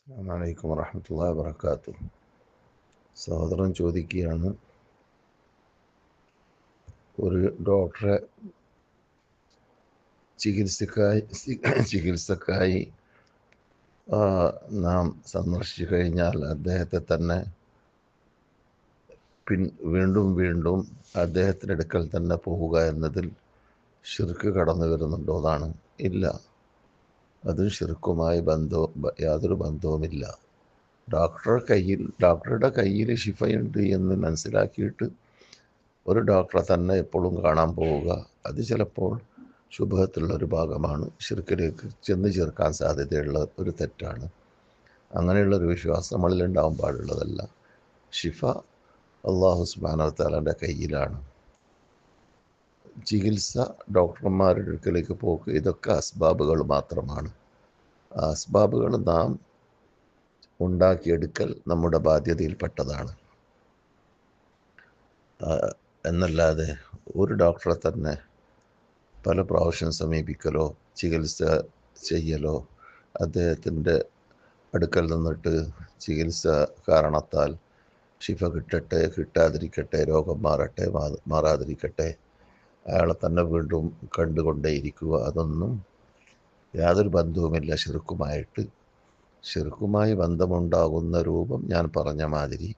അസ്സലാമു അലൈക്കും വറഹ്മത്തുള്ളാഹി വബറകാതുഹു. സഹോദരൻ ചോദിക്കുകയാണ്, ഒരു ഡോക്ടറെ ചികിത്സക്കായി നാം സന്ദർശിച്ചു കഴിഞ്ഞാൽ അദ്ദേഹത്തെ തന്നെ വീണ്ടും വീണ്ടും അദ്ദേഹത്തിൻ്റെ അടുക്കൽ തന്നെ പോവുക എന്നതിൽ ശിർക്ക് കടന്നു വരുന്നുണ്ടോ എന്നാണ്. ഇല്ല, അത് ശിർക്കുമായി യാതൊരു ബന്ധവുമില്ല. ഡോക്ടറുടെ കയ്യിൽ ശിഫയുണ്ട് എന്ന് മനസ്സിലാക്കിയിട്ട് ഒരു ഡോക്ടറെ തന്നെ എപ്പോഴും കാണാൻ പോവുക, അത് ചിലപ്പോൾ ശുഭത്തിലുള്ളൊരു ഭാഗമാണ്, ശിർക്കിലേക്ക് ചെന്ന് ചേർക്കാൻ സാധ്യതയുള്ള ഒരു തെറ്റാണ്. അങ്ങനെയുള്ളൊരു വിശ്വാസം നമ്മളിൽ ഉണ്ടാവാൻ പാടുള്ളതല്ല. ഷിഫ അള്ളാഹു സുബ്ഹാനഹു വ തആലയുടെ കയ്യിലാണ്. ചികിത്സ, ഡോക്ടർമാരുടെ അടുക്കലേക്ക് പോക്ക്, ഇതൊക്കെ അസ്ബാബുകൾ മാത്രമാണ്. ആ അസ്ബാബുകൾ നാം ഉണ്ടാക്കിയെടുക്കൽ നമ്മുടെ ബാധ്യതയിൽപ്പെട്ടതാണ് എന്നല്ലാതെ ഒരു ഡോക്ടറെ തന്നെ പല പ്രാവശ്യം സമീപിക്കലോ ചികിത്സ ചെയ്യലോ അദ്ദേഹത്തിൻ്റെ അടുക്കൽ നിന്നിട്ട് ചികിത്സ കാരണത്താൽ ശിഫ കിട്ടട്ടെ കിട്ടാതിരിക്കട്ടെ, രോഗം മാറട്ടെ മാറാതിരിക്കട്ടെ, അയാളെ തന്നെ വീണ്ടും കണ്ടുകൊണ്ടേയിരിക്കുക, അതൊന്നും യാതൊരു ബന്ധവുമില്ല ശിർക്കുമായിട്ട്. ശിർക്കുമായി ബന്ധമുണ്ടാകുന്ന രൂപം ഞാൻ പറഞ്ഞ മാതിരി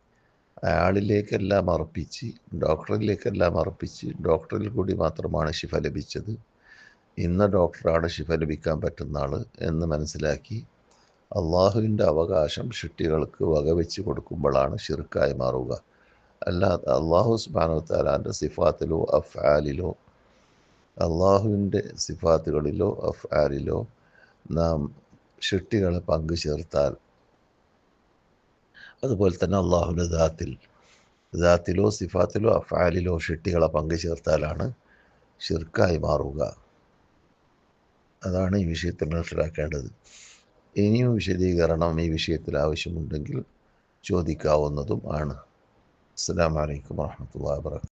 അയാളിലേക്കെല്ലാം അർപ്പിച്ച്, ഡോക്ടറിലേക്കെല്ലാം അർപ്പിച്ച്, ഡോക്ടറിൽ കൂടി മാത്രമാണ് ശിഫ ലഭിച്ചത്, ഇന്ന ഡോക്ടറാണ് ശിഫ ലഭിക്കാൻ പറ്റുന്ന ആൾ എന്ന് മനസ്സിലാക്കി അള്ളാഹുവിൻ്റെ അവകാശം സൃഷ്ടികൾക്ക് വകവെച്ച് കൊടുക്കുമ്പോഴാണ് ശിർക്കായി മാറുക. അല്ലാതെ അള്ളാഹു സുബ്ഹാനഹു വ തആലാൻ്റെ സിഫാത്തിലോ അഫ്ആലിലോ, അള്ളാഹുവിൻ്റെ സിഫാത്തുകളിലോ അഫ്ആലിലോ നാം സൃഷ്ടികളെ പങ്കു ചേർത്താൽ, അതുപോലെ തന്നെ അള്ളാഹുവിൻ്റെ ദാത്തിലോ സിഫാത്തിലോ അഫ്ആലിലോ സൃഷ്ടികളെ പങ്കു ചേർത്താലാണ് ശിർക്കായി മാറുക. അതാണ് ഈ വിഷയത്തിൽ മനസ്സിലാക്കേണ്ടത്. ഇനിയും വിശദീകരണം ഈ വിഷയത്തിൽ ആവശ്യമുണ്ടെങ്കിൽ ചോദിക്കാവുന്നതും ആണ്. അസ്സലാമു അലൈക്കും വറഹ്മത്തുള്ളാഹി വബറകാതുഹു.